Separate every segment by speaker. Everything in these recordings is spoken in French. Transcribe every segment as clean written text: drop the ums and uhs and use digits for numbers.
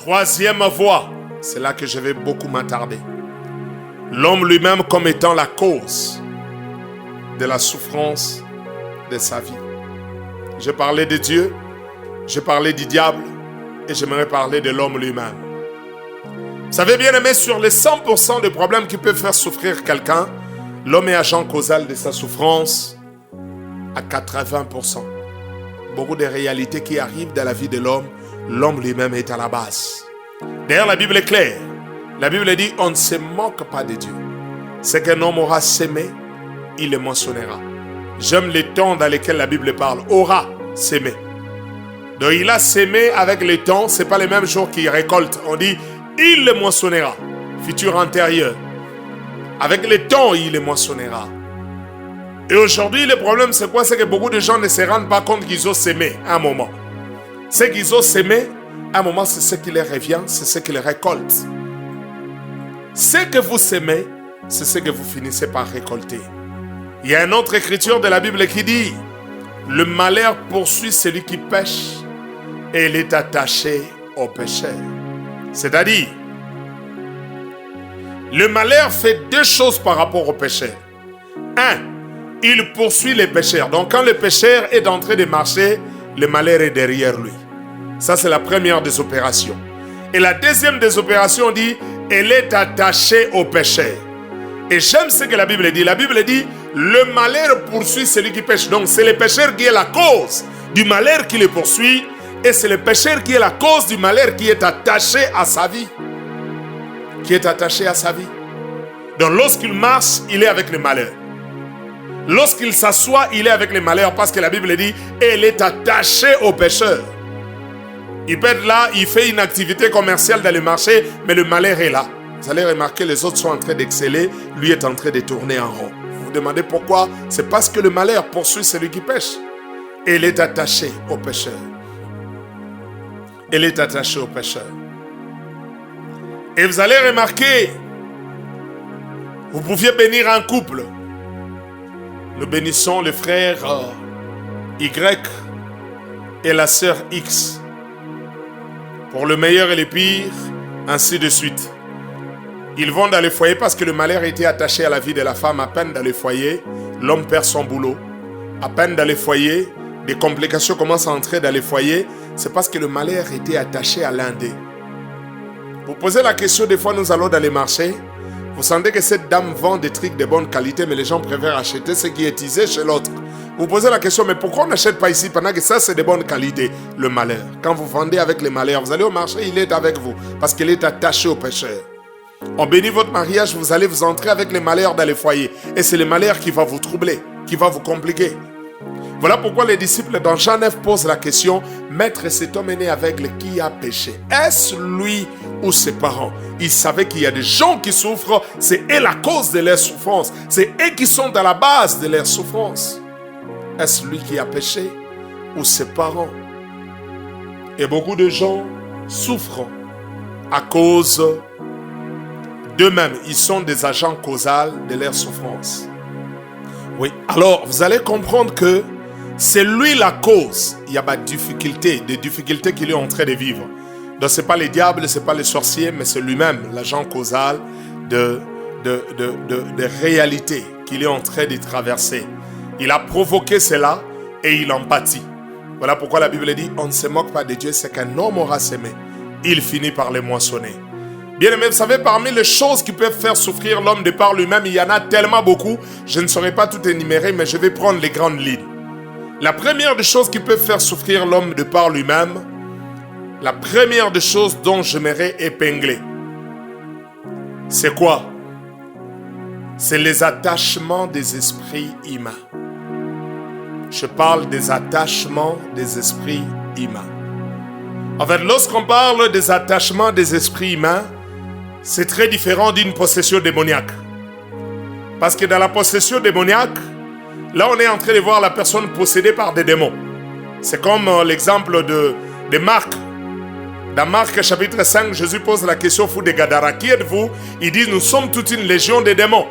Speaker 1: Troisième voie, c'est là que je vais beaucoup m'attarder. L'homme lui-même comme étant la cause de la souffrance de sa vie. Je parlais de Dieu, je parlais du diable et j'aimerais parler de l'homme lui-même. Vous savez bien aimé, sur les 100% des problèmes qui peuvent faire souffrir quelqu'un, l'homme est agent causal de sa souffrance à 80%. Beaucoup de réalités qui arrivent dans la vie de l'homme, l'homme lui-même est à la base. D'ailleurs, la Bible est claire. La Bible dit, on ne se moque pas de Dieu. Ce qu'un homme aura sémé, il le moissonnera. J'aime les temps dans lesquels la Bible parle. Aura sémé. Donc il a sémé avec les temps, ce n'est pas les mêmes jours qu'il récolte. On dit, il le moissonnera. Futur antérieur. Avec les temps, il le moissonnera. Et aujourd'hui, le problème, c'est quoi? C'est que beaucoup de gens ne se rendent pas compte qu'ils ont sémé à un moment. Ce qu'ils ont sémé, à un moment, c'est ce qui leur revient, c'est ce qu'ils récoltent. Ce que vous sémez, c'est ce que vous finissez par récolter. Il y a une autre écriture de la Bible qui dit, le malheur poursuit celui qui pêche et il est attaché au pécheur. C'est-à-dire, le malheur fait deux choses par rapport au pécheur. Un, il poursuit les pécheurs. Donc quand le pécheur est en train de marcher, le malheur est derrière lui. Ça, c'est la première des opérations. Et la deuxième des opérations dit, elle est attachée au péché. Et j'aime ce que la Bible dit. La Bible dit, le malheur poursuit celui qui pêche. Donc c'est le pécheur qui est la cause du malheur qui le poursuit. Et c'est le pécheur qui est la cause du malheur qui est attaché à sa vie. Qui est attaché à sa vie. Donc lorsqu'il marche, il est avec le malheur. Lorsqu'il s'assoit, il est avec le malheur. Parce que la Bible dit, elle est attachée au pécheur. Il peut être là, il fait une activité commerciale dans le marché, mais le malheur est là. Vous allez remarquer, les autres sont en train d'exceller, lui est en train de tourner en rond. Vous vous demandez pourquoi? C'est parce que le malheur poursuit celui qui pêche. Et il est attaché au pécheur. Il est attaché au pécheur. Et vous allez remarquer, vous pouviez bénir un couple. Nous bénissons le frère Y et la sœur X. Pour le meilleur et le pire, ainsi de suite. Ils vont dans le foyer parce que le malheur était attaché à la vie de la femme. À peine dans le foyer, l'homme perd son boulot. À peine dans le foyer, des complications commencent à entrer dans le foyer. C'est parce que le malheur était attaché à l'un d'eux. Vous posez la question, des fois nous allons dans les marchés. Vous sentez que cette dame vend des trucs de bonne qualité, mais les gens préfèrent acheter ce qui est utilisé chez l'autre. Vous posez la question, mais pourquoi on n'achète pas ici pendant que ça c'est de bonne qualité? Le malheur. Quand vous vendez avec le malheur, vous allez au marché, il est avec vous. Parce qu'il est attaché au pécheur. On bénit votre mariage, vous allez vous entrer avec le malheur dans le foyer. Et c'est le malheur qui va vous troubler, qui va vous compliquer. Voilà pourquoi les disciples dans Jean 9 posent la question, Maître, cet homme est né aveugle, qui a péché? Est-ce lui ou ses parents? Ils savaient qu'il y a des gens qui souffrent, c'est eux la cause de leur souffrance. C'est eux qui sont à la base de leur souffrance. Est-ce lui qui a péché ou ses parents? Et beaucoup de gens souffrent à cause d'eux-mêmes. Ils sont des agents causals de leur souffrance. Oui, alors vous allez comprendre que c'est lui la cause. Il y a des difficultés qu'il est en train de vivre. Donc ce n'est pas le diable, ce n'est pas le sorcier, mais c'est lui-même, l'agent causal de réalité qu'il est en train de traverser. Il a provoqué cela et il en pâtit. Voilà pourquoi la Bible dit, on ne se moque pas de Dieu, c'est qu'un homme aura sémé. Il finit par les moissonner. Bien aimé, vous savez, parmi les choses qui peuvent faire souffrir l'homme de par lui-même, il y en a tellement beaucoup. Je ne saurais pas tout énumérer, mais je vais prendre les grandes lignes. La première des choses qui peuvent faire souffrir l'homme de par lui-même, la première des choses dont j'aimerais épingler, c'est quoi? C'est les attachements des esprits humains. Je parle des attachements des esprits humains. En fait, lorsqu'on parle des attachements des esprits humains, c'est très différent d'une possession démoniaque. Parce que dans la possession démoniaque, là on est en train de voir la personne possédée par des démons. C'est comme l'exemple de Marc. Dans Marc chapitre 5, Jésus pose la question au fou de Gadara. Qui êtes-vous? Il dit, nous sommes toute une légion de démons.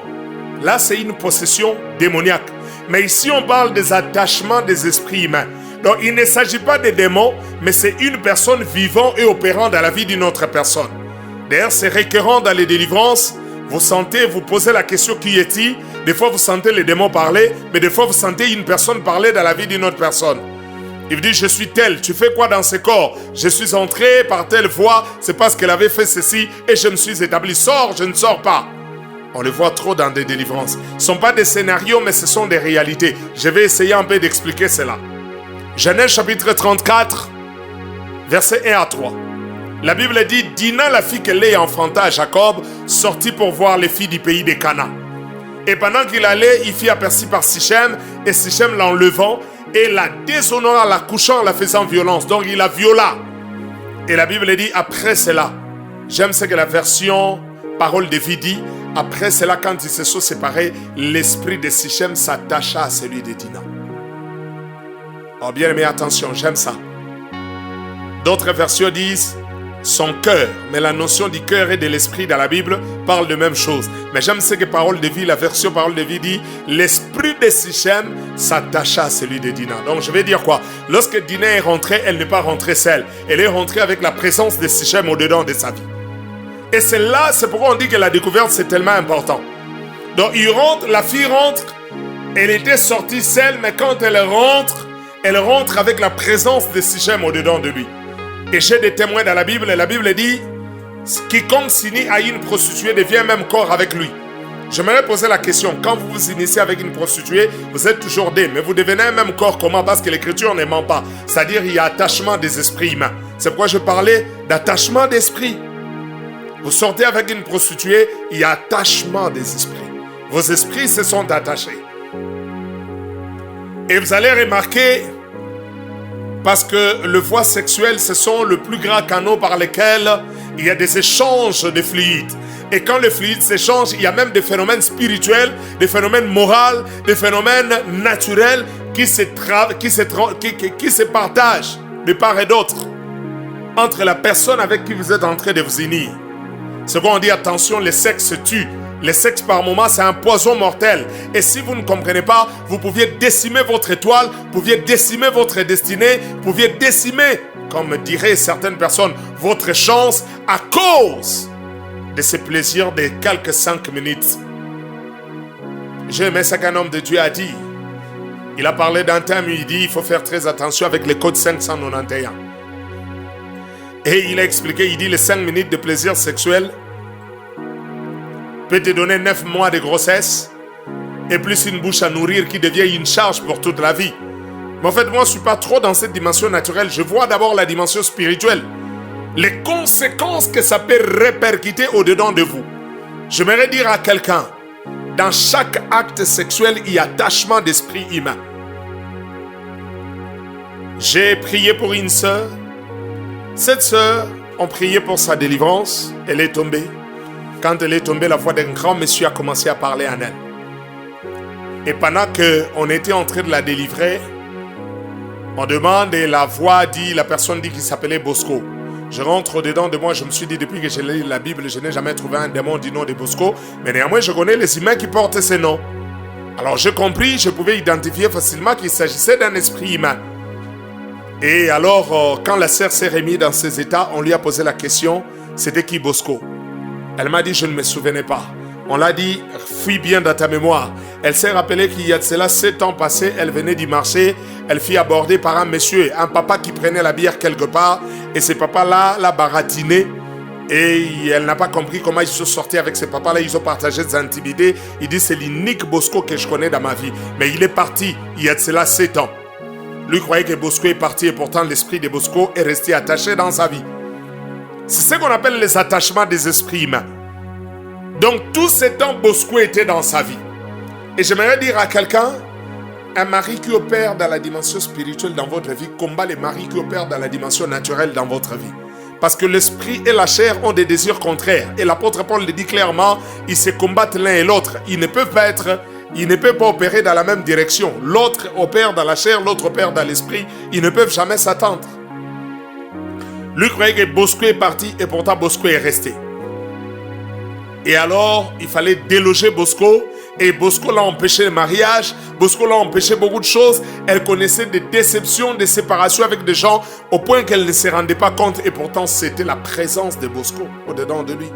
Speaker 1: Là c'est une possession démoniaque. Mais ici on parle des attachements des esprits humains. Donc il ne s'agit pas de démons, mais c'est une personne vivant et opérant dans la vie d'une autre personne. D'ailleurs, c'est récurrent dans les délivrances. Vous sentez, vous posez la question qui est-il? Des fois, vous sentez les démons parler, mais des fois, vous sentez une personne parler dans la vie d'une autre personne. Il vous dit, je suis tel, tu fais quoi dans ce corps? Je suis entré par telle voie, c'est parce qu'elle avait fait ceci et je me suis établi. Sors, je ne sors pas. On le voit trop dans des délivrances. Ce ne sont pas des scénarios, mais ce sont des réalités. Je vais essayer un peu d'expliquer cela. Genèse chapitre 34, versets 1 à 3. La Bible dit, Dina, la fille que Léa enfanta à Jacob, sortit pour voir les filles du pays de Canaan. Et pendant qu'il allait, il fut aperçu par Sichem, et Sichem l'enlevant, et la déshonora, la couchant, la faisant violence. Donc il la viola. Et la Bible dit, après cela, j'aime ce que la version parole de vie dit, après cela, quand ils se sont séparés, l'esprit de Sichem s'attacha à celui de Dina. Oh bien aimé, attention, j'aime ça. D'autres versions disent son cœur, mais la notion du cœur et de l'esprit dans la Bible parle de même chose. Mais j'aime ce que parole de vie, la version parole de vie dit, l'esprit de Sichem s'attacha à celui de Dina. Donc je vais dire quoi? Lorsque Dina est rentrée, elle n'est pas rentrée seule. Elle est rentrée avec la présence de Sichem au-dedans de sa vie. Et c'est là, c'est pourquoi on dit que la découverte c'est tellement important. Donc il rentre, la fille rentre, elle était sortie seule, mais quand elle rentre avec la présence de Sichem au-dedans de lui. Et j'ai des témoins dans la Bible dit, quiconque s'unit à une prostituée devient même corps avec lui. J'aimerais poser la question, quand vous vous initiez avec une prostituée, vous êtes toujours des, mais vous devenez un même corps comment? Parce que l'écriture ne ment pas. C'est-à-dire il y a attachement des esprits humains. C'est pourquoi je parlais d'attachement d'esprit. Vous sortez avec une prostituée, il y a attachement des esprits. Vos esprits se sont attachés. Et vous allez remarquer, parce que le voie sexuel, ce sont le plus grand canal par lequel il y a des échanges de fluides. Et quand les fluides s'échangent, il y a même des phénomènes spirituels, des phénomènes moraux, des phénomènes naturels qui se partagent de part et d'autre entre la personne avec qui vous êtes en train de vous unir. C'est pourquoi on dit attention, le sexe tue. Le sexe par moment, c'est un poison mortel. Et si vous ne comprenez pas, vous pouviez décimer votre étoile, vous pouviez décimer votre destinée, vous pouviez décimer, comme diraient certaines personnes, votre chance à cause de ce plaisir de quelques 5 minutes. J'ai aimé ce qu'un homme de Dieu a dit. Il a parlé d'un thème, il dit, il faut faire très attention avec le code 591. Et il a expliqué, il dit, les 5 minutes de plaisir sexuel peut te donner 9 mois de grossesse et plus une bouche à nourrir qui devient une charge pour toute la vie. Mais en fait, moi, je ne suis pas trop dans cette dimension naturelle. Je vois d'abord la dimension spirituelle. Les conséquences que ça peut répercuter au-dedans de vous. J'aimerais dire à quelqu'un, dans chaque acte sexuel, il y a attachement d'esprit humain. J'ai prié pour une sœur. Cette sœur, on priait pour sa délivrance. Elle est tombée. Quand elle est tombée, la voix d'un grand monsieur a commencé à parler en elle. Et pendant qu'on était en train de la délivrer, on demande et la voix dit, la personne dit qu'il s'appelait Bosco. Je rentre au-dedans de moi, je me suis dit, depuis que j'ai lu la Bible, je n'ai jamais trouvé un démon du nom de Bosco. Mais néanmoins, je connais les humains qui portent ces noms. Alors j'ai compris, je pouvais identifier facilement qu'il s'agissait d'un esprit humain. Et alors, quand la sœur s'est remise dans ses états, on lui a posé la question, c'était qui Bosco? Elle m'a dit, je ne me souvenais pas. On l'a dit, fuis bien dans ta mémoire. Elle s'est rappelée qu'il y a de cela 7 ans passés, elle venait du marché, elle fut abordée par un monsieur, un papa qui prenait la bière quelque part, et ce papa-là l'a baratiné, et elle n'a pas compris comment ils sont sortis avec ce papa-là, ils ont partagé des intimités. Il dit, c'est l'unique Bosco que je connais dans ma vie. Mais il est parti, il y a de cela 7 ans. Lui croyait que Bosco est parti, et pourtant l'esprit de Bosco est resté attaché dans sa vie. C'est ce qu'on appelle les attachements des esprits humains. Donc tout ce temps, Bosco était dans sa vie. Et j'aimerais dire à quelqu'un, un mari qui opère dans la dimension spirituelle dans votre vie combat les maris qui opèrent dans la dimension naturelle dans votre vie. Parce que l'esprit et la chair ont des désirs contraires. Et l'apôtre Paul le dit clairement, ils se combattent l'un et l'autre. Ils ne peuvent pas opérer dans la même direction. L'autre opère dans la chair, l'autre opère dans l'esprit. Ils ne peuvent jamais s'attendre. Lui croyait que Bosco est parti et pourtant Bosco est resté. Et alors, il fallait déloger Bosco. Et Bosco l'a empêché le mariage, Bosco l'a empêché beaucoup de choses. Elle connaissait des déceptions, des séparations avec des gens au point qu'elle ne se rendait pas compte. Et pourtant, c'était la présence de Bosco au-dedans de lui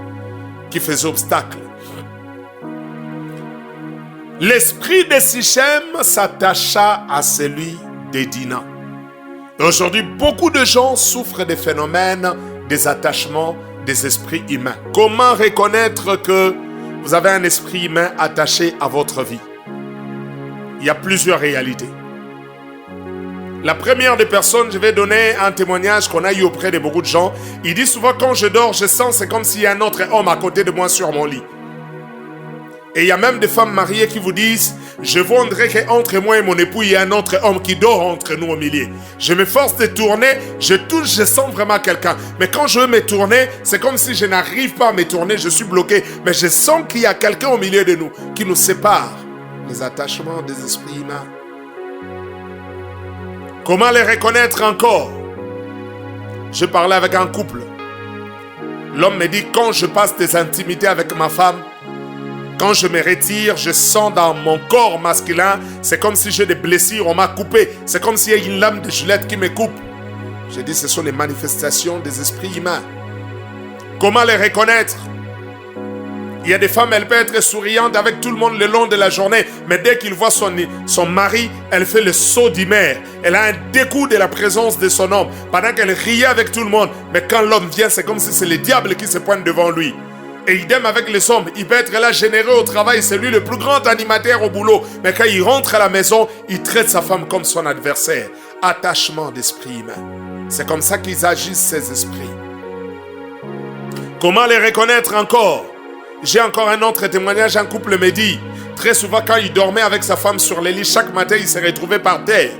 Speaker 1: qui faisait obstacle. L'esprit de Sichem s'attacha à celui de Dina. Et aujourd'hui, beaucoup de gens souffrent des phénomènes, des attachements, des esprits humains. Comment reconnaître que vous avez un esprit humain attaché à votre vie? Il y a plusieurs réalités. La première des personnes, je vais donner un témoignage qu'on a eu auprès de beaucoup de gens. Il dit souvent, quand je dors, je sens c'est comme s'il y a un autre homme à côté de moi sur mon lit. Et il y a même des femmes mariées qui vous disent, je voudrais qu'entre moi et mon époux, il y ait un autre homme qui dort entre nous au milieu. Je me force de tourner, je touche, je sens vraiment quelqu'un. Mais quand je veux me tourner, c'est comme si je n'arrive pas à me tourner, je suis bloqué. Mais je sens qu'il y a quelqu'un au milieu de nous qui nous sépare. Les attachements des esprits humains. Comment les reconnaître encore? Je parlais avec un couple. L'homme me dit, quand je passe des intimités avec ma femme, quand je me retire, je sens dans mon corps masculin, c'est comme si j'ai des blessures, on m'a coupé. C'est comme s'il y a une lame de Gillette qui me coupe. Je dis, ce sont les manifestations des esprits humains. Comment les reconnaître? Il y a des femmes, elles peuvent être souriantes avec tout le monde le long de la journée, mais dès qu'il voit son mari, elle fait le saut d'humeur. Elle a un dégoût de la présence de son homme, pendant qu'elle riait avec tout le monde. Mais quand l'homme vient, c'est comme si c'est le diable qui se pointe devant lui. Et idem avec les hommes, il peut être là généreux au travail, c'est lui le plus grand animateur au boulot. Mais quand il rentre à la maison, il traite sa femme comme son adversaire. Attachement d'esprit humain. C'est comme ça qu'ils agissent, ces esprits. Comment les reconnaître encore? J'ai encore un autre témoignage, un couple me dit, très souvent quand il dormait avec sa femme sur les lits, chaque matin il se retrouvait par terre.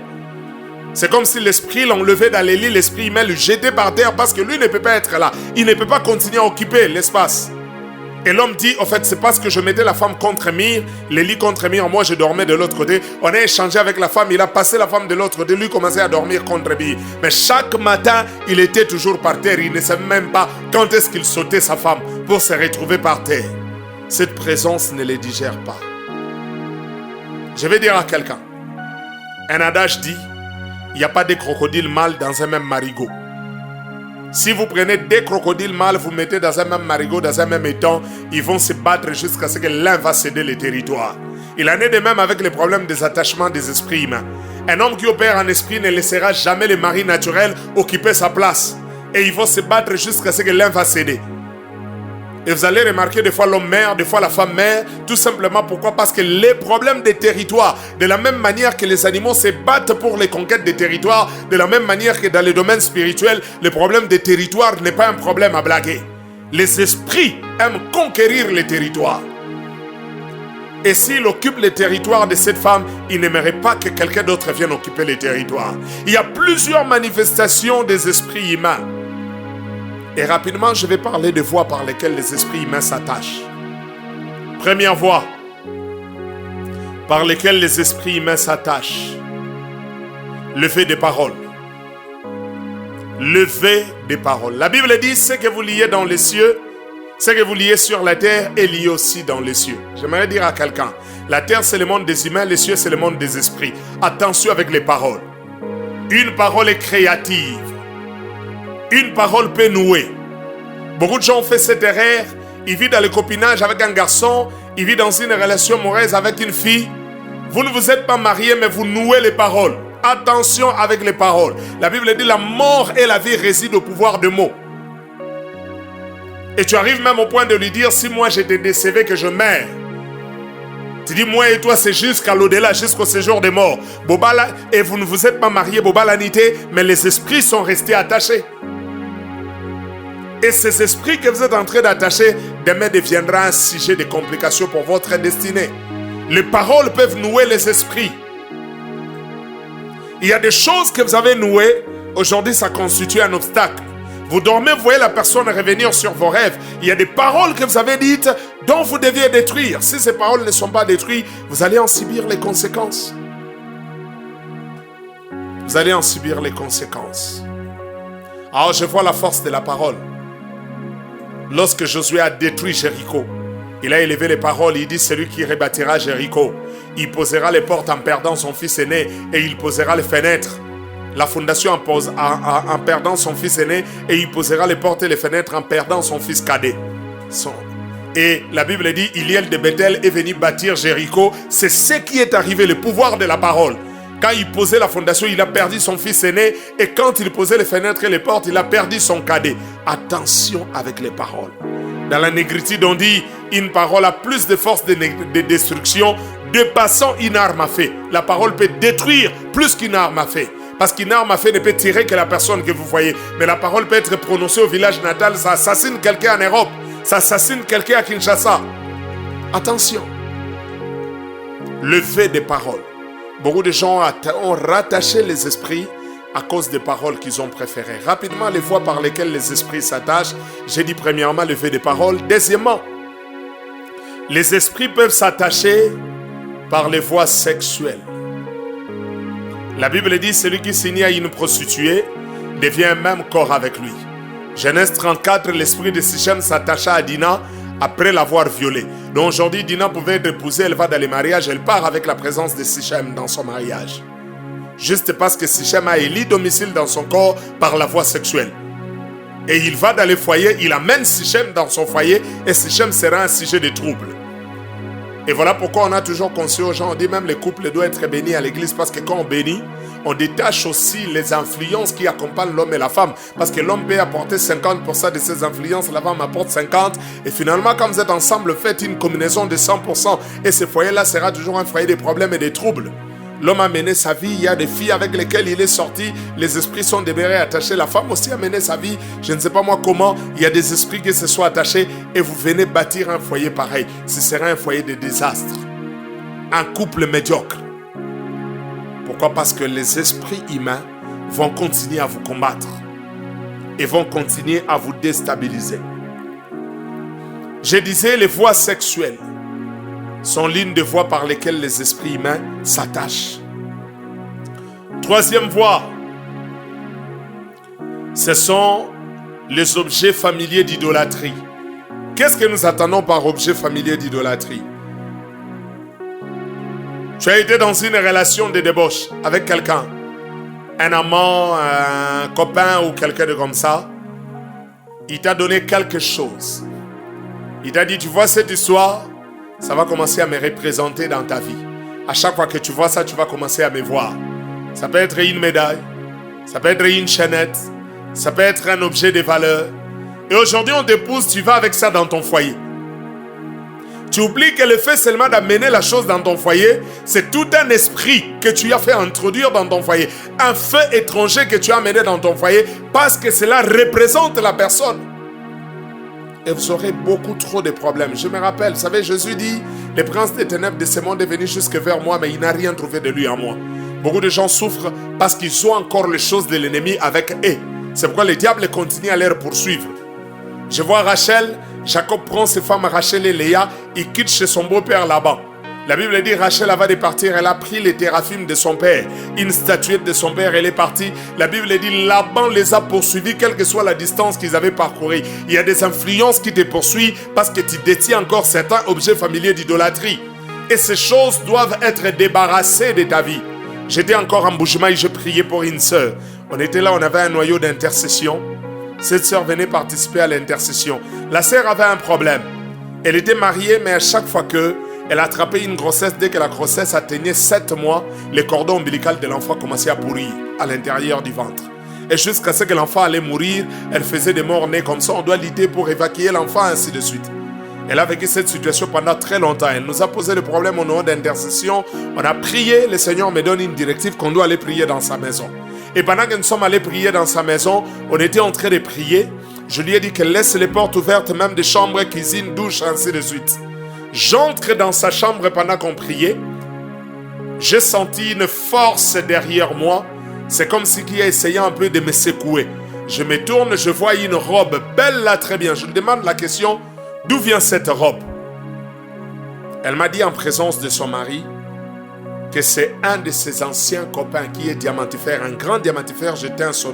Speaker 1: C'est comme si l'esprit l'enlevait dans les lits, l'esprit humain le jetait par terre parce que lui ne peut pas être là. Il ne peut pas continuer à occuper l'espace. Et l'homme dit, en fait, c'est parce que je mettais la femme contre mur, les lits contre mur, moi je dormais de l'autre côté. On a échangé avec la femme, il a passé la femme de l'autre côté, lui commençait à dormir contre mur. Mais chaque matin, il était toujours par terre, il ne savait même pas quand est-ce qu'il sautait sa femme pour se retrouver par terre. Cette présence ne les digère pas. Je vais dire à quelqu'un, un adage dit, il n'y a pas de crocodile mâle dans un même marigot. Si vous prenez deux crocodiles mâles, vous mettez dans un même marigot, dans un même étang, ils vont se battre jusqu'à ce que l'un va céder le territoire. Il en est de même avec les problèmes des attachements des esprits humains. Un homme qui opère en esprit ne laissera jamais le mari naturel occuper sa place. Et ils vont se battre jusqu'à ce que l'un va céder. Et vous allez remarquer des fois l'homme meurt, des fois la femme meurt. Tout simplement pourquoi? Parce que les problèmes des territoires, de la même manière que les animaux se battent pour les conquêtes des territoires, de la même manière que dans les domaines spirituels, le problème des territoires n'est pas un problème à blaguer. Les esprits aiment conquérir les territoires. Et s'il occupe les territoires de cette femme, il n'aimerait pas que quelqu'un d'autre vienne occuper les territoires. Il y a plusieurs manifestations des esprits humains. Et rapidement, je vais parler des voies par lesquelles les esprits humains s'attachent. Première voie par lesquelles les esprits humains s'attachent. Lever des paroles. Lever des paroles. La Bible dit, ce que vous liez dans les cieux, ce que vous liez sur la terre est lié aussi dans les cieux. J'aimerais dire à quelqu'un, la terre c'est le monde des humains, les cieux c'est le monde des esprits. Attention avec les paroles. Une parole est créative. Une parole peut nouer. Beaucoup de gens ont fait cette erreur. Ils vivent dans le copinage avec un garçon. Ils vivent dans une relation amoureuse avec une fille. Vous ne vous êtes pas mariés, mais vous nouez les paroles. Attention avec les paroles. La Bible dit la mort et la vie résident au pouvoir de mots. Et tu arrives même au point de lui dire, si moi j'ai des décédés que je meurs. Tu dis, moi et toi, c'est jusqu'à l'au-delà, jusqu'au séjour des morts. Bobala, et vous ne vous êtes pas mariés, Bobalanité, mais les esprits sont restés attachés. Et ces esprits que vous êtes en train d'attacher, demain deviendra un sujet de complications pour votre destinée. Les paroles peuvent nouer les esprits. Il y a des choses que vous avez nouées, aujourd'hui ça constitue un obstacle. Vous dormez, vous voyez la personne revenir sur vos rêves. Il y a des paroles que vous avez dites dont vous deviez détruire. Si ces paroles ne sont pas détruites, vous allez en subir les conséquences. Vous allez en subir les conséquences. Alors je vois la force de la parole. Lorsque Josué a détruit Jéricho, Il a élevé les paroles, il dit, celui qui rebâtira Jéricho, il posera les portes en perdant son fils aîné et il posera les fenêtres. La fondation en perdant son fils aîné et il posera les portes et les fenêtres en perdant son fils cadet. Et la Bible dit, Iliel de Bethel est venu bâtir Jéricho. C'est ce qui est arrivé, le pouvoir de la parole. Quand il posait la fondation, il a perdu son fils aîné. Et quand il posait les fenêtres et les portes, il a perdu son cadet. Attention avec les paroles. Dans la négritude, on dit, une parole a plus de force de destruction, dépassant une arme à feu. La parole peut détruire plus qu'une arme à feu. Parce qu'une arme à feu ne peut tirer que la personne que vous voyez. Mais la parole peut être prononcée au village natal, ça assassine quelqu'un en Europe. Ça assassine quelqu'un à Kinshasa. Attention. Le fait des paroles. Beaucoup de gens ont rattaché les esprits à cause des paroles qu'ils ont préférées. Rapidement, les voies par lesquelles les esprits s'attachent. J'ai dit premièrement le fait des paroles. Deuxièmement, les esprits peuvent s'attacher par les voies sexuelles. La Bible dit, celui qui s'unit à une prostituée devient un même corps avec lui. Genèse 34, l'esprit de Sichem s'attacha à Dina après l'avoir violée. Donc aujourd'hui, Dina pouvait être épousée, elle va dans les mariages, elle part avec la présence de Sichem dans son mariage. Juste parce que Sichem a élu domicile dans son corps par la voie sexuelle. Et il va dans les foyers, il amène Sichem dans son foyer et Sichem sera un sujet de trouble. Et voilà pourquoi on a toujours conseillé aux gens, on dit même les couples doivent être bénis à l'église parce que quand on bénit, on détache aussi les influences qui accompagnent l'homme et la femme. Parce que l'homme peut apporter 50% de ses influences, la femme apporte 50%. Et finalement, quand vous êtes ensemble, faites une combinaison de 100%. Et ce foyer-là sera toujours un foyer de problèmes et de troubles. L'homme a mené sa vie, il y a des filles avec lesquelles il est sorti, les esprits sont demeurés attachés. La femme aussi a mené sa vie, je ne sais pas moi comment, il y a des esprits qui se sont attachés et vous venez bâtir un foyer pareil. Ce sera un foyer de désastre. Un couple médiocre. Pourquoi? Parce que les esprits humains vont continuer à vous combattre et vont continuer à vous déstabiliser. Je disais, les voies sexuelles sont l'une des voies par lesquelles les esprits humains s'attachent. Troisième voie, ce sont les objets familiers d'idolâtrie. Qu'est-ce que nous attendons par objet familier d'idolâtrie? Tu as été dans une relation de débauche avec quelqu'un, un amant, un copain ou quelqu'un de comme ça. Il t'a donné quelque chose. Il t'a dit, tu vois cette histoire, ça va commencer à me représenter dans ta vie. À chaque fois que tu vois ça, tu vas commencer à me voir. Ça peut être une médaille, ça peut être une chaînette, ça peut être un objet de valeur. Et aujourd'hui, on t'épouse, tu vas avec ça dans ton foyer. Tu oublies que le fait seulement d'amener la chose dans ton foyer, c'est tout un esprit que tu as fait introduire dans ton foyer. Un feu étranger que tu as amené dans ton foyer parce que cela représente la personne. Et vous aurez beaucoup trop de problèmes. Je me rappelle, vous savez, Jésus dit, le prince des ténèbres de ce monde est venu jusque vers moi, mais il n'a rien trouvé de lui en moi. Beaucoup de gens souffrent parce qu'ils ont encore les choses de l'ennemi avec eux. C'est pourquoi le diable continue à les poursuivre. Je vois Rachel, Jacob prend ses femmes Rachel et Léa, il quitte chez son beau-père Laban. La Bible dit Rachel avant de partir, elle a pris les téraphimes de son père, une statuette de son père, elle est partie. La Bible dit Laban les a poursuivis, quelle que soit la distance qu'ils avaient parcourue. Il y a des influences qui te poursuivent parce que tu détiens encore certains objets familiers d'idolâtrie. Et ces choses doivent être débarrassées de ta vie. J'étais encore en Boujmaï, je priais pour une sœur. On était là, on avait un noyau d'intercession. Cette sœur venait participer à l'intercession. La sœur avait un problème. Elle était mariée, mais à chaque fois qu'elle attrapait une grossesse, dès que la grossesse atteignait 7 mois, le cordon ombilical de l'enfant commençait à pourrir à l'intérieur du ventre. Et jusqu'à ce que l'enfant allait mourir, elle faisait des morts-nés comme ça. On doit lutter pour évacuer l'enfant, ainsi de suite. Elle a vécu cette situation pendant très longtemps. Elle nous a posé le problème au nom d'intercession. On a prié, le Seigneur me donne une directive qu'on doit aller prier dans sa maison. Et pendant que nous sommes allés prier dans sa maison, on était en train de prier. Je lui ai dit qu'elle laisse les portes ouvertes, même des chambres, cuisine, douche, ainsi de suite. J'entre dans sa chambre pendant qu'on priait. J'ai senti une force derrière moi. C'est comme si qui a essayé un peu de me secouer. Je me tourne, je vois une robe belle là, très bien. Je lui demande la question, d'où vient cette robe? Elle m'a dit en présence de son mari que c'est un de ses anciens copains qui est diamantifère, un grand diamantifère, j'étais son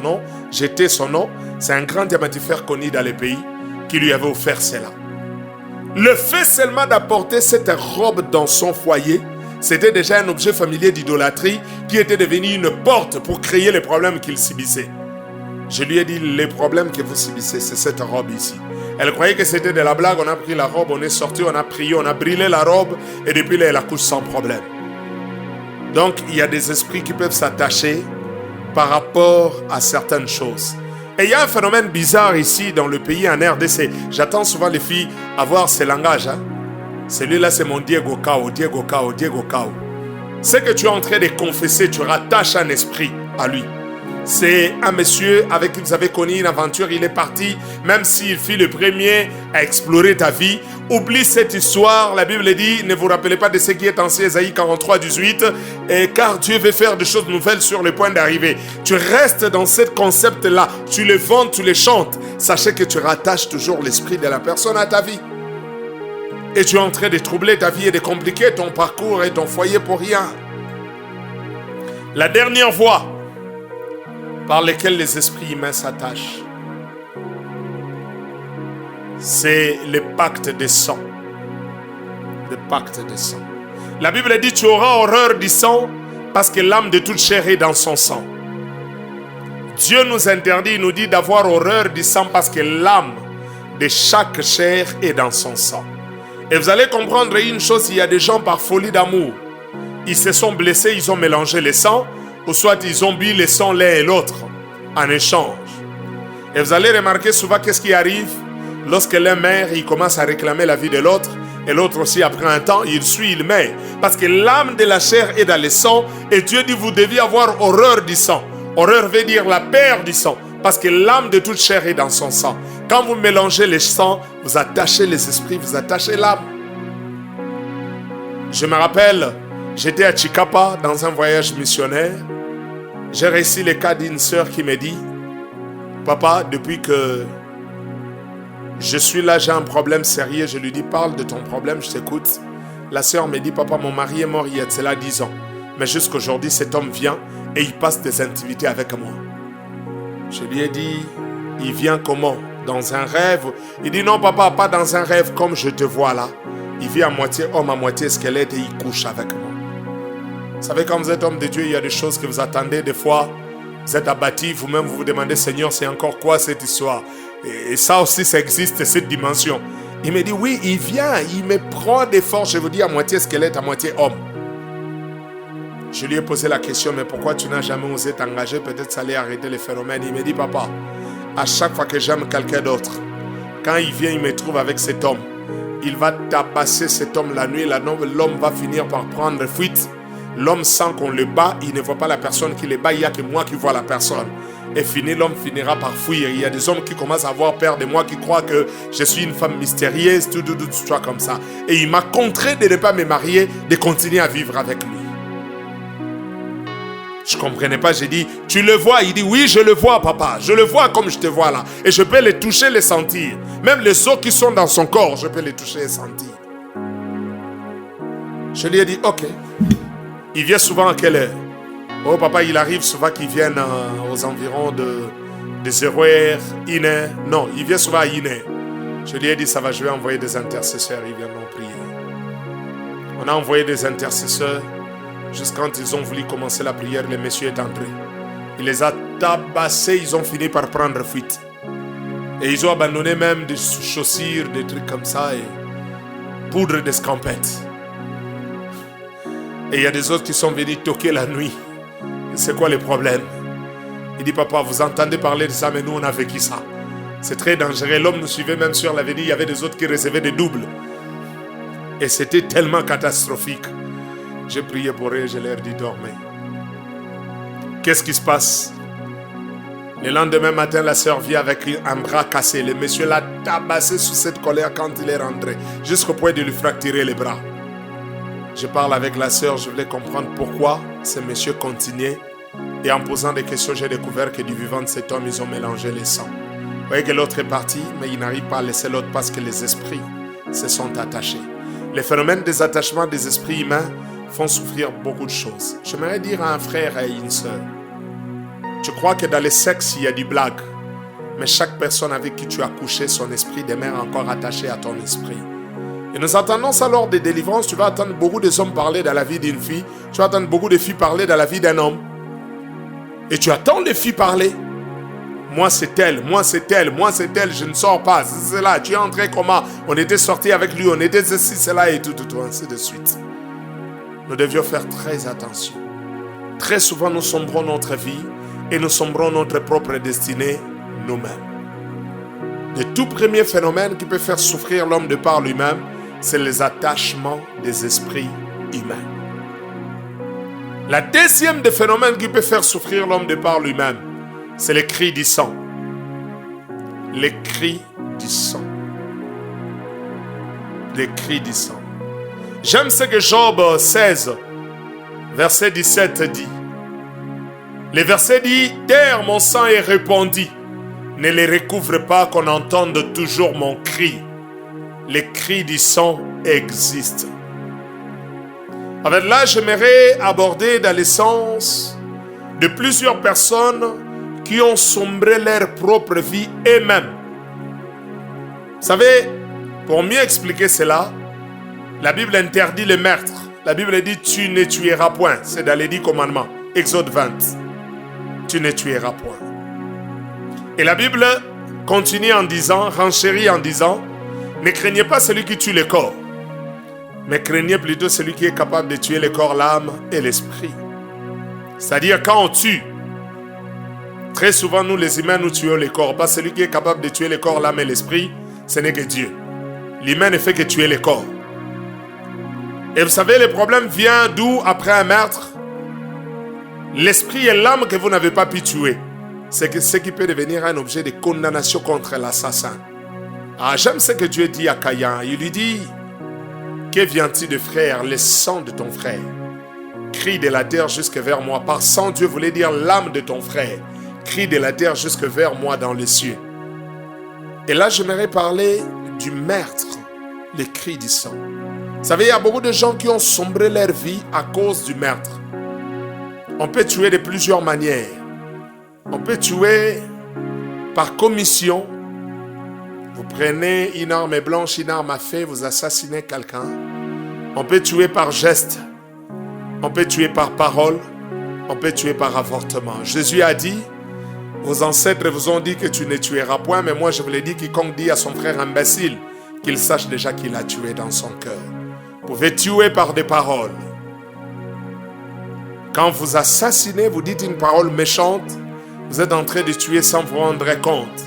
Speaker 1: nom, c'est un grand diamantifère connu dans le pays qui lui avait offert cela. Le fait seulement d'apporter cette robe dans son foyer, c'était déjà un objet familier d'idolâtrie qui était devenu une porte pour créer les problèmes qu'il subissait. Je lui ai dit, les problèmes que vous subissez, c'est cette robe ici. Elle croyait que c'était de la blague, on a pris la robe, on est sorti, on a prié, on a brûlé la robe et depuis là, elle accouche sans problème. Donc, il y a des esprits qui peuvent s'attacher par rapport à certaines choses. Et il y a un phénomène bizarre ici dans le pays en RDC. J'attends souvent les filles avoir ce langage. Celui-là, c'est mon Diego Cao, Diego Cao, Diego Cao. Ce que tu es en train de confesser, tu rattaches un esprit à lui. C'est un monsieur avec qui vous avez connu une aventure, il est parti, même s'il fit le premier à explorer ta vie. Oublie cette histoire, la Bible dit, ne vous rappelez pas de ce qui est en Ésaïe 43, 18, car Dieu veut faire des choses nouvelles sur le point d'arriver. Tu restes dans ce concept-là, tu le vantes, tu le chantes. Sachez que tu rattaches toujours l'esprit de la personne à ta vie. Et tu es en train de troubler ta vie et de compliquer ton parcours et ton foyer pour rien. La dernière voie par lesquels les esprits humains s'attachent, c'est le pacte de sang. Le pacte de sang. La Bible dit, tu auras horreur du sang parce que l'âme de toute chair est dans son sang. Dieu nous interdit, il nous dit d'avoir horreur du sang parce que l'âme de chaque chair est dans son sang. Et vous allez comprendre une chose, il y a des gens par folie d'amour, ils se sont blessés, ils ont mélangé le sang, ou soit ils ont bu le sang l'un et l'autre en échange. Et vous allez remarquer souvent qu'est-ce qui arrive lorsque l'un meurt, il commence à réclamer la vie de l'autre, et l'autre aussi après un temps, il suit, il meurt. Parce que l'âme de la chair est dans le sang, et Dieu dit vous deviez avoir horreur du sang. Horreur veut dire la peur du sang, parce que l'âme de toute chair est dans son sang. Quand vous mélangez les sangs, vous attachez les esprits, vous attachez l'âme. Je me rappelle, j'étais à Chikapa dans un voyage missionnaire. J'ai réussi le cas d'une sœur qui me dit, papa, depuis que je suis là, j'ai un problème sérieux. Je lui dis, parle de ton problème, je t'écoute. La sœur me dit, papa, mon mari est mort il y a cela 10 ans. Mais jusqu'aujourd'hui, cet homme vient et il passe des intimités avec moi. Je lui ai dit, il vient comment? Dans un rêve? Il dit, non papa, pas dans un rêve comme je te vois là. Il vit à moitié homme, à moitié squelette et il couche avec moi. Vous savez, quand vous êtes homme de Dieu, il y a des choses que vous attendez. Des fois, vous êtes abattu, vous-même vous vous demandez, Seigneur, c'est encore quoi cette histoire? Et ça aussi, ça existe, cette dimension. Il me dit, oui, il vient, il me prend des forces, je vous dis, à moitié squelette, à moitié homme. Je lui ai posé la question, mais pourquoi tu n'as jamais osé t'engager? Peut-être ça allait arrêter les phénomènes. Il me dit, papa, à chaque fois que j'aime quelqu'un d'autre, quand il vient, il me trouve avec cet homme. Il va tabasser cet homme la nuit, l'homme va finir par prendre fuite. L'homme sent qu'on le bat, il ne voit pas la personne qui le bat, il n'y a que moi qui vois la personne. Et fini, l'homme finira par fuir. Il y a des hommes qui commencent à avoir peur de moi, qui croient que je suis une femme mystérieuse, tout comme ça. Et il m'a contraint de ne pas me marier, de continuer à vivre avec lui. Je ne comprenais pas, j'ai dit, tu le vois? Il dit, oui, je le vois, papa. Je le vois comme je te vois là. Et je peux les toucher, les sentir. Même les os qui sont dans son corps, je peux les toucher et sentir. Je lui ai dit, ok. Il vient souvent à quelle heure? Oh papa, il arrive souvent qu'il vienne aux environs de 0h, 1h. Non, il vient souvent à 1h. Je lui ai dit, ça va, je vais envoyer des intercesseurs, ils viendront prier. On a envoyé des intercesseurs. Jusqu'à quand ils ont voulu commencer la prière, le monsieur est entré. Il les a tabassés, ils ont fini par prendre fuite. Et ils ont abandonné même des chaussures, des trucs comme ça, et poudre d'escampette. Et il y a des autres qui sont venus toquer la nuit. C'est quoi le problème? Il dit, papa, vous entendez parler de ça, mais nous on a vécu ça. C'est très dangereux. L'homme nous suivait même sur l'avenue, il y avait des autres qui recevaient des doubles. Et c'était tellement catastrophique. J'ai prié pour eux, je leur ai dit, dormez. Qu'est-ce qui se passe? Le lendemain matin, la sœur vient avec un bras cassé. Le monsieur l'a tabassé sous cette colère quand il est rentré, jusqu'au point de lui fracturer les bras. Je parle avec la sœur, je voulais comprendre pourquoi ce monsieur continuait. Et en posant des questions, j'ai découvert que du vivant de cet homme, ils ont mélangé les sangs. Vous voyez que l'autre est parti, mais il n'arrive pas à laisser l'autre parce que les esprits se sont attachés. Les phénomènes des attachements des esprits humains font souffrir beaucoup de choses. J'aimerais dire à un frère et à une sœur, tu crois que dans le sexe, il y a du blague, mais chaque personne avec qui tu as couché, son esprit demeure encore attaché à ton esprit. Et nous attendons ça lors des délivrances. Tu vas attendre beaucoup de hommes parler dans la vie d'une fille. Tu vas attendre beaucoup de filles parler dans la vie d'un homme. Et tu attends les filles parler. Moi c'est elle, moi c'est elle, moi c'est elle, je ne sors pas. C'est là, tu es entré comment? On était sortis avec lui, on était ceci, cela et tout, ainsi de suite. Nous devions faire très attention. Très souvent nous sombrons notre vie et nous sombrons notre propre destinée nous-mêmes. Le tout premier phénomène qui peut faire souffrir l'homme de par lui-même, c'est les attachements des esprits humains. La deuxième des phénomènes qui peut faire souffrir l'homme de par lui-même, c'est les cris du sang. Les cris du sang. Les cris du sang. J'aime ce que Job 16, verset 17 dit. Le verset dit, « Terre, mon sang est répandu. Ne les recouvre pas qu'on entende toujours mon cri. Les cris du sang existent. » Avec là, j'aimerais aborder dans l'essence de plusieurs personnes qui ont sombré leur propre vie eux-mêmes. Vous savez, pour mieux expliquer cela, la Bible interdit le meurtre. La Bible dit, tu ne tueras point. C'est dans les 10 commandements. Exode 20. Tu ne tueras point. Et la Bible continue en disant, renchérit en disant, ne craignez pas celui qui tue le corps, mais craignez plutôt celui qui est capable de tuer le corps, l'âme et l'esprit. C'est-à-dire quand on tue, très souvent nous les humains nous tuons le corps. Pas celui qui est capable de tuer le corps, l'âme et l'esprit, ce n'est que Dieu. L'humain ne fait que tuer le corps. Et vous savez, le problème vient d'où après un meurtre? L'esprit et l'âme que vous n'avez pas pu tuer, c'est ce qui peut devenir un objet de condamnation contre l'assassin. Ah, j'aime ce que Dieu dit à Caïn. Il lui dit, que vient-il de frère, le sang de ton frère? Crie de la terre jusque vers moi. Par sang, Dieu voulait dire l'âme de ton frère. Crie de la terre jusque vers moi dans les cieux. Et là, j'aimerais parler du meurtre, les cris du sang. Vous savez, il y a beaucoup de gens qui ont sombré leur vie à cause du meurtre. On peut tuer de plusieurs manières. On peut tuer par commission. Vous prenez une arme blanche, une arme à feu, vous assassinez quelqu'un. On peut tuer par geste. On peut tuer par parole. On peut tuer par avortement. Jésus a dit, vos ancêtres vous ont dit que tu ne tueras point, mais moi je vous l'ai dit, quiconque dit à son frère imbécile, qu'il sache déjà qu'il a tué dans son cœur. Vous pouvez tuer par des paroles. Quand vous assassinez, vous dites une parole méchante, vous êtes en train de tuer sans vous rendre compte.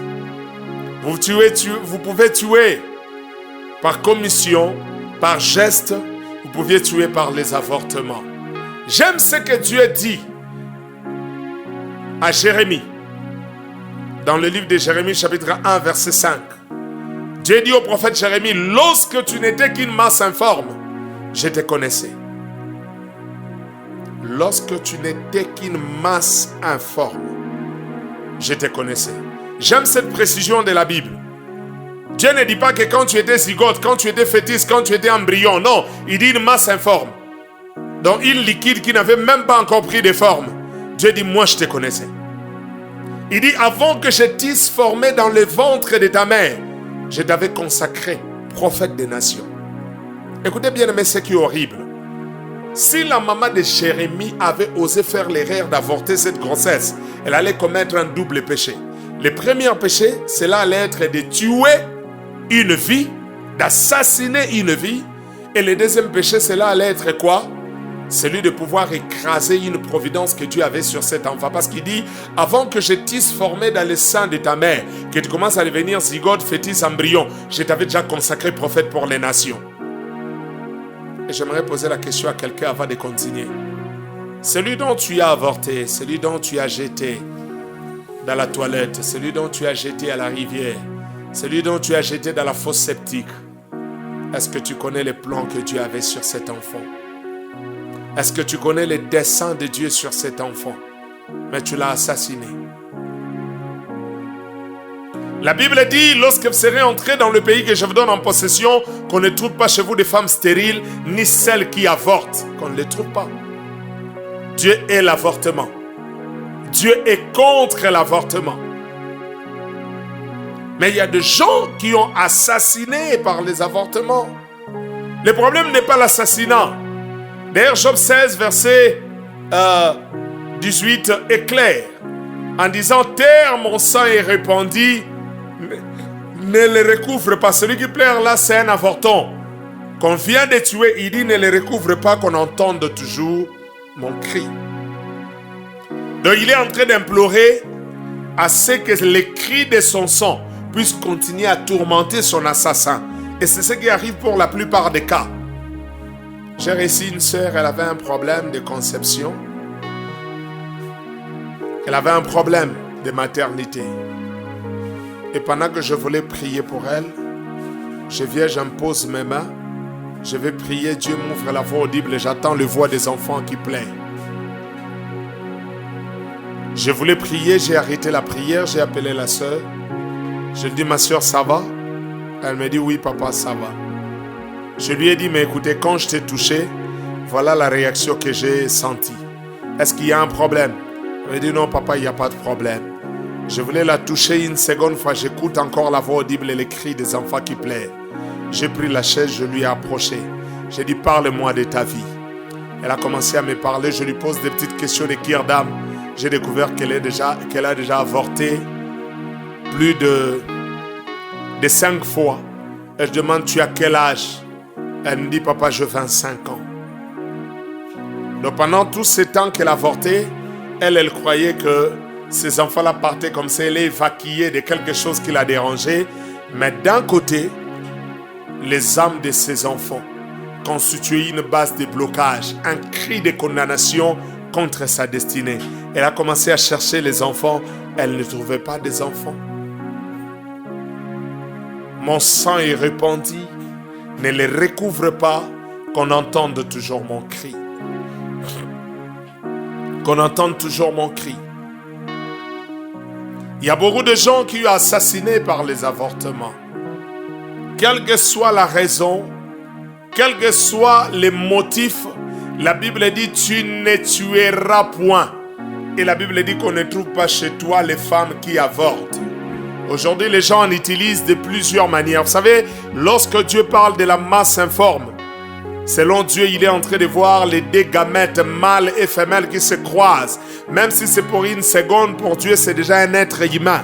Speaker 1: Vous pouvez tuer par commission, par geste, vous pouvez tuer par les avortements. J'aime ce que Dieu dit à Jérémie. Dans le livre de Jérémie, chapitre 1, verset 5. Dieu dit au prophète Jérémie, lorsque tu n'étais qu'une masse informe, je te connaissais. Lorsque tu n'étais qu'une masse informe, je te connaissais. J'aime cette précision de la Bible. Dieu ne dit pas que quand tu étais zygote, quand tu étais fœtus, quand tu étais embryon. Non, il dit une masse informe. Donc une liquide qui n'avait même pas encore pris de forme. Dieu dit, moi je te connaissais. Il dit, avant que je t'eusse formé dans le ventre de ta mère, je t'avais consacré prophète des nations. Écoutez bien, mais ce qui est horrible. Si la maman de Jérémie avait osé faire l'erreur d'avorter cette grossesse, elle allait commettre un double péché. Le premier péché, cela allait être de tuer une vie, d'assassiner une vie. Et le deuxième péché, cela allait être quoi? Celui de pouvoir écraser une providence que Dieu avait sur cet enfant. Parce qu'il dit, avant que je t'eusse formé dans le sein de ta mère, que tu commences à devenir zygote, fœtus, embryon, je t'avais déjà consacré prophète pour les nations. Et j'aimerais poser la question à quelqu'un avant de continuer. Celui dont tu as avorté, celui dont tu as jeté dans la toilette, celui dont tu as jeté à la rivière, celui dont tu as jeté dans la fosse septique, est-ce que tu connais les plans que Dieu avait sur cet enfant? Est-ce que tu connais les desseins de Dieu sur cet enfant? Mais tu l'as assassiné. La Bible dit, lorsque vous serez entrés dans le pays que je vous donne en possession, qu'on ne trouve pas chez vous des femmes stériles, ni celles qui avortent, qu'on ne les trouve pas. Dieu est l'avortement. Dieu est contre l'avortement. Mais il y a des gens qui ont assassiné par les avortements. Le problème n'est pas l'assassinat. D'ailleurs, Job 16, verset 18 est clair. En disant, terre, mon sang est répandu, ne le recouvre pas. Celui qui pleure là, c'est un avorton. Qu'on vient de tuer, il dit, ne le recouvre pas, qu'on entende toujours mon cri. Donc il est en train d'implorer à ce que les cris de son sang puissent continuer à tourmenter son assassin. Et c'est ce qui arrive pour la plupart des cas. J'ai reçu une sœur, elle avait un problème de conception. Elle avait un problème de maternité. Et pendant que je voulais prier pour elle, je viens, j'impose mes mains. Je vais prier, Dieu m'ouvre la voix audible et j'attends le voix des enfants qui pleurent. Je voulais prier, j'ai arrêté la prière, j'ai appelé la sœur. Je lui ai dit, ma sœur, ça va? Elle me dit, oui papa, ça va. Je lui ai dit, mais écoutez, quand je t'ai touché, voilà la réaction que j'ai sentie. Est-ce qu'il y a un problème? Elle me dit, non papa, il n'y a pas de problème. Je voulais la toucher une seconde fois, j'écoute encore la voix audible et les cris des enfants qui pleurent. J'ai pris la chaise, je lui ai approché. J'ai dit, parle-moi de ta vie. Elle a commencé à me parler, je lui pose des petites questions de cœur d'âme. J'ai découvert qu'elle a déjà avorté plus de 5 fois. Et je demande, tu as quel âge? Elle me dit, papa, j'ai 25 ans. Donc pendant tout ce temps qu'elle avortait, elle croyait que ces enfants-là partaient comme ça, elle est évacuée de quelque chose qui l'a dérangée. Mais d'un côté, les âmes de ces enfants constituaient une base de blocage, un cri de condamnation contre sa destinée. Elle a commencé à chercher les enfants, elle ne trouvait pas des enfants. Mon sang est répandu, ne les recouvre pas, qu'on entende toujours mon cri. Qu'on entende toujours mon cri. Il y a beaucoup de gens qui ont assassiné par les avortements. Quelle que soit la raison, quels que soient les motifs, la Bible dit, tu ne tueras point. Et la Bible dit qu'on ne trouve pas chez toi les femmes qui avortent. Aujourd'hui, les gens en utilisent de plusieurs manières. Vous savez, lorsque Dieu parle de la masse informe, selon Dieu, il est en train de voir les deux gamètes mâles et femelles qui se croisent. Même si c'est pour une seconde, pour Dieu, c'est déjà un être humain.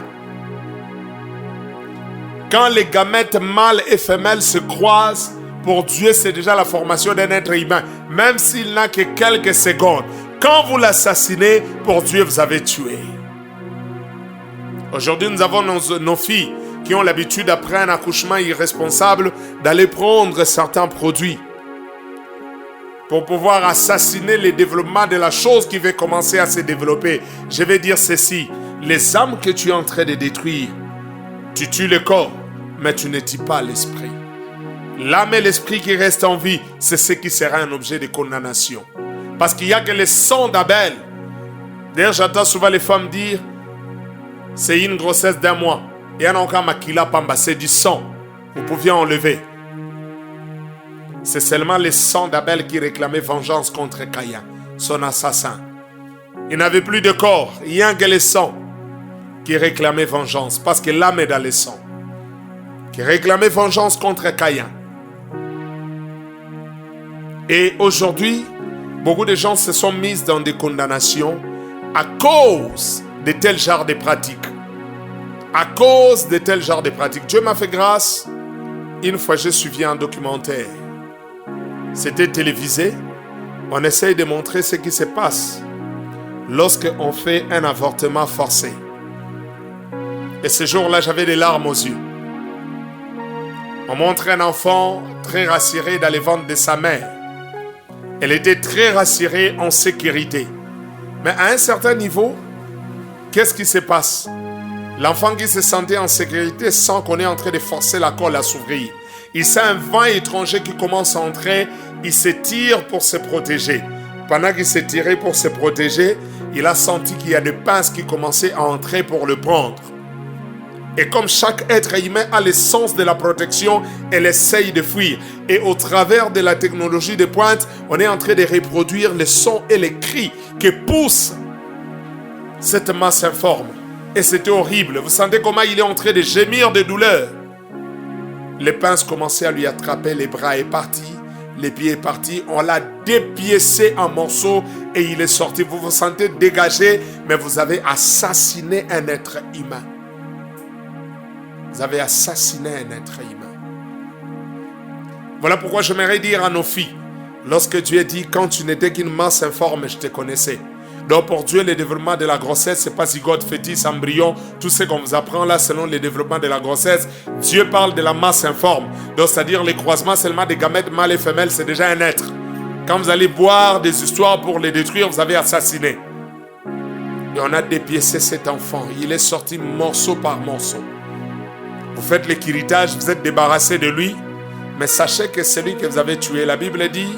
Speaker 1: Quand les gamètes mâles et femelles se croisent, pour Dieu, c'est déjà la formation d'un être humain. Même s'il n'a que quelques secondes. Quand vous l'assassinez, pour Dieu, vous avez tué. Aujourd'hui, nous avons nos filles qui ont l'habitude, après un accouchement irresponsable, d'aller prendre certains produits pour pouvoir assassiner le développement de la chose qui va commencer à se développer. Je vais dire ceci, les âmes que tu es en train de détruire, tu tues le corps, mais tu ne tues pas l'esprit. L'âme et l'esprit qui restent en vie, c'est ce qui sera un objet de condamnation. Parce qu'il n'y a que le sang d'Abel. D'ailleurs, j'entends souvent les femmes dire, c'est une grossesse d'1 mois. Et un encore makila pamba, c'est du sang. Vous pouviez enlever. C'est seulement le sang d'Abel qui réclamait vengeance contre Caïn, son assassin. Il n'avait plus de corps, rien que le sang qui réclamait vengeance, parce que l'âme est dans le sang. Qui réclamait vengeance contre Caïn. Et aujourd'hui, beaucoup de gens se sont mis dans des condamnations à cause de tel genre de pratiques. À cause de tel genre de pratiques. Dieu m'a fait grâce. Une fois, j'ai suivi un documentaire. C'était télévisé. On essaye de montrer ce qui se passe lorsqu'on fait un avortement forcé. Et ce jour-là, j'avais des larmes aux yeux. On montre un enfant très rassuré dans les ventres de sa mère. Elle était très rassurée, en sécurité. Mais à un certain niveau, qu'est-ce qui se passe? L'enfant qui se sentait en sécurité sent qu'on est en train de forcer la colle à s'ouvrir. Il sent un vent étranger qui commence à entrer. Il se tire pour se protéger. Pendant qu'il s'est tiré pour se protéger, il a senti qu'il y a des pinces qui commençaient à entrer pour le prendre. Et comme chaque être humain a le sens de la protection, elle essaye de fuir. Et au travers de la technologie de pointe, on est en train de reproduire les sons et les cris que pousse cette masse informe. Et c'était horrible. Vous sentez comment il est en train de gémir de douleur. Les pinces commençaient à lui attraper les bras et partir. les pieds est parti, on l'a dépiécé en morceaux et il est sorti. Vous vous sentez dégagé, mais vous avez assassiné un être humain. Vous avez assassiné un être humain. Voilà pourquoi j'aimerais dire à nos filles, lorsque Dieu dit, quand tu n'étais qu'une masse informe, je te connaissais. Donc pour Dieu, le développement de la grossesse, c'est pas zygote, fœtus, embryon, tout ce qu'on vous apprend là selon le développement de la grossesse. Dieu parle de la masse informe. Donc c'est-à-dire les croisements seulement des gamètes mâles et femelles, c'est déjà un être. Quand vous allez boire des histoires pour les détruire, vous avez assassiné. Et on a dépiécé cet enfant. Il est sorti morceau par morceau. Vous faites l'équilibrage, vous êtes débarrassé de lui. Mais sachez que celui que vous avez tué, la Bible dit,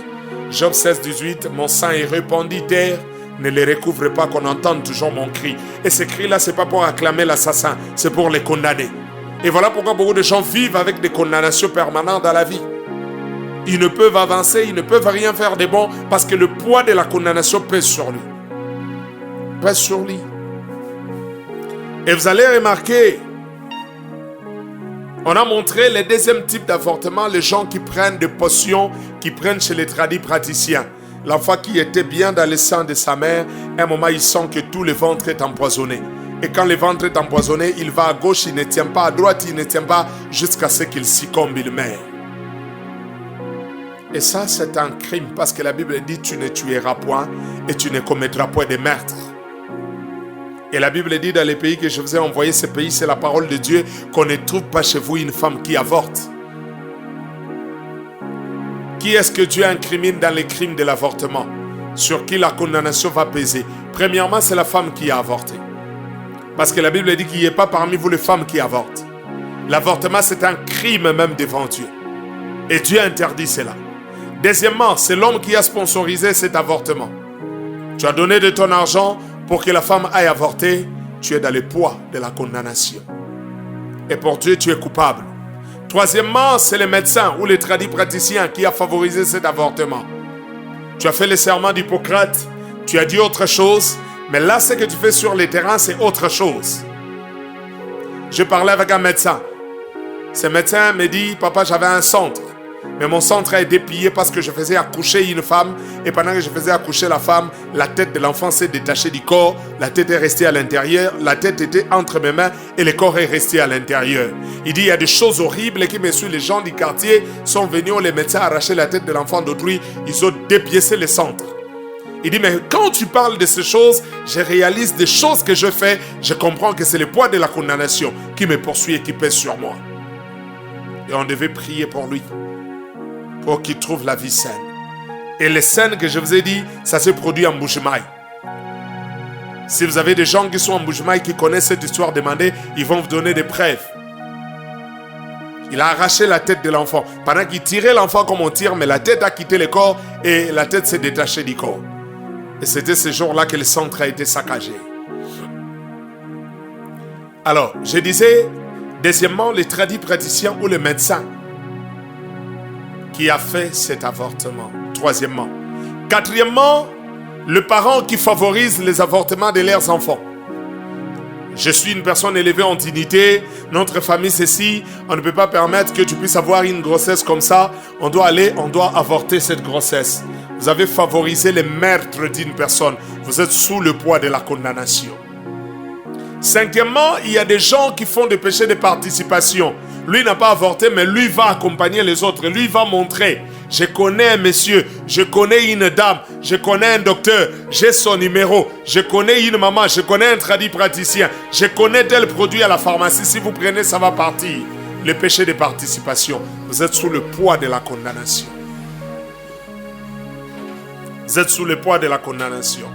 Speaker 1: Job 16, 18, mon sang est répandu terre, ne les recouvre pas, qu'on entende toujours mon cri. Et ce cri-là, ce n'est pas pour acclamer l'assassin, c'est pour les condamner. Et voilà pourquoi beaucoup de gens vivent avec des condamnations permanentes dans la vie. Ils ne peuvent avancer, ils ne peuvent rien faire de bon, parce que le poids de la condamnation pèse sur lui. Pèse sur lui. Et vous allez remarquer, on a montré le deuxième type d'avortement, les gens qui prennent des potions, qui prennent chez les tradis praticiens. L'enfant qui était bien dans le sang de sa mère, à un moment il sent que tout le ventre est empoisonné. Et quand le ventre est empoisonné, il va à gauche, il ne tient pas, à droite, il ne tient pas, jusqu'à ce qu'il succombe, il meurt. Et ça, c'est un crime, parce que la Bible dit, tu ne tueras point et tu ne commettras point de meurtre. Et la Bible dit dans les pays que je vous ai envoyés, ces pays, c'est la parole de Dieu, qu'on ne trouve pas chez vous une femme qui avorte. Qui est-ce que Dieu incrimine dans les crimes de l'avortement? Sur qui la condamnation va peser? Premièrement, c'est la femme qui a avorté. Parce que la Bible dit qu'il n'y ait pas parmi vous les femmes qui avortent. L'avortement, c'est un crime même devant Dieu. Et Dieu interdit cela. Deuxièmement, c'est l'homme qui a sponsorisé cet avortement. Tu as donné de ton argent pour que la femme aille avorter. Tu es dans le poids de la condamnation. Et pour Dieu, tu es coupable. Troisièmement, c'est le médecin ou le tradit praticien qui a favorisé cet avortement. Tu as fait le serment d'Hippocrate, tu as dit autre chose, mais là, ce que tu fais sur le terrain, c'est autre chose. Je parlais avec un médecin. Ce médecin me dit, papa, j'avais un centre. Mais mon centre a été pillé parce que je faisais accoucher une femme. Et pendant que je faisais accoucher la femme, la tête de l'enfant s'est détachée du corps. La tête est restée à l'intérieur. La tête était entre mes mains et le corps est resté à l'intérieur. Il dit, il y a des choses horribles qui me suivent. Les gens du quartier sont venus, les médecins arracher la tête de l'enfant d'autrui. Ils ont dépiécé le centre. Il dit, mais quand tu parles de ces choses, je réalise des choses que je fais. Je comprends que c'est le poids de la condamnation qui me poursuit et qui pèse sur moi. Et on devait prier pour lui, pour qu'il trouve la vie saine. Et les scènes que je vous ai dit, ça s'est produit en Mbuji-Mayi. Si vous avez des gens qui sont en Mbuji-Mayi, qui connaissent cette histoire, demandez, ils vont vous donner des preuves. Il a arraché la tête de l'enfant. Pendant qu'il tirait l'enfant comme on tire, mais la tête a quitté le corps et la tête s'est détachée du corps. Et c'était ce jour-là que le centre a été saccagé. Alors, je disais, deuxièmement, les tradis praticiens ou les médecins qui a fait cet avortement. Troisièmement. Quatrièmement, le parent qui favorise les avortements de leurs enfants. Je suis une personne élevée en dignité, notre famille c'est ci, on ne peut pas permettre que tu puisses avoir une grossesse comme ça, on doit avorter cette grossesse. Vous avez favorisé le meurtre d'une personne, vous êtes sous le poids de la condamnation. Cinquièmement, il y a des gens qui font des péchés de participation. Lui n'a pas avorté, mais lui va accompagner les autres. Lui va montrer. Je connais un monsieur, je connais une dame, je connais un docteur, j'ai son numéro. Je connais une maman, je connais un tradit praticien. Je connais tel produit à la pharmacie. Si vous prenez, ça va partir. Le péché de participation. Vous êtes sous le poids de la condamnation. Vous êtes sous le poids de la condamnation.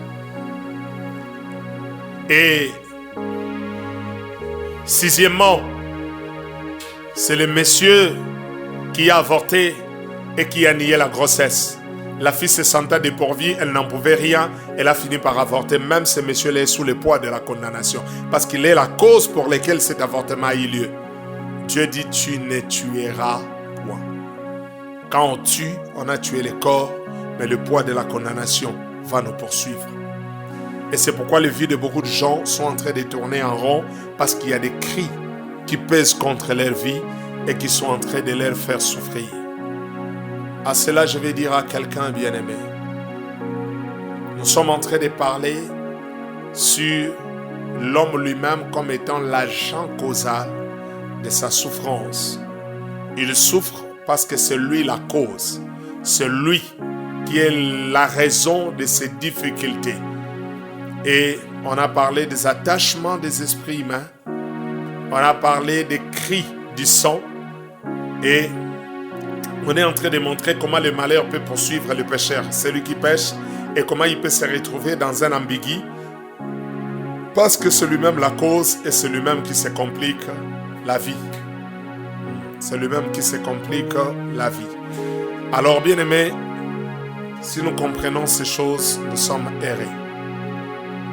Speaker 1: Et sixièmement, c'est le monsieur qui a avorté et qui a nié la grossesse. La fille se sentait dépourvue, elle n'en pouvait rien, elle a fini par avorter. Même ce monsieur-là est sous le poids de la condamnation, parce qu'il est la cause pour laquelle cet avortement a eu lieu. Dieu dit, tu ne tueras point. Quand on tue, on a tué le corps, mais le poids de la condamnation va nous poursuivre. Et c'est pourquoi les vies de beaucoup de gens sont en train de tourner en rond, parce qu'il y a des cris qui pèsent contre leur vie et qui sont en train de leur faire souffrir. À cela, je vais dire à quelqu'un bien-aimé. Nous sommes en train de parler sur l'homme lui-même comme étant l'agent causal de sa souffrance. Il souffre parce que c'est lui la cause. C'est lui qui est la raison de ses difficultés. Et on a parlé des attachements des esprits humains. On a parlé des cris du sang. Et on est en train de montrer comment le malheur peut poursuivre le pécheur, celui qui pêche, et comment il peut se retrouver dans un ambigu. Parce que c'est lui-même la cause et c'est lui-même qui se complique la vie. C'est lui-même qui se complique la vie. Alors, bien-aimés, si nous comprenons ces choses, nous sommes errés.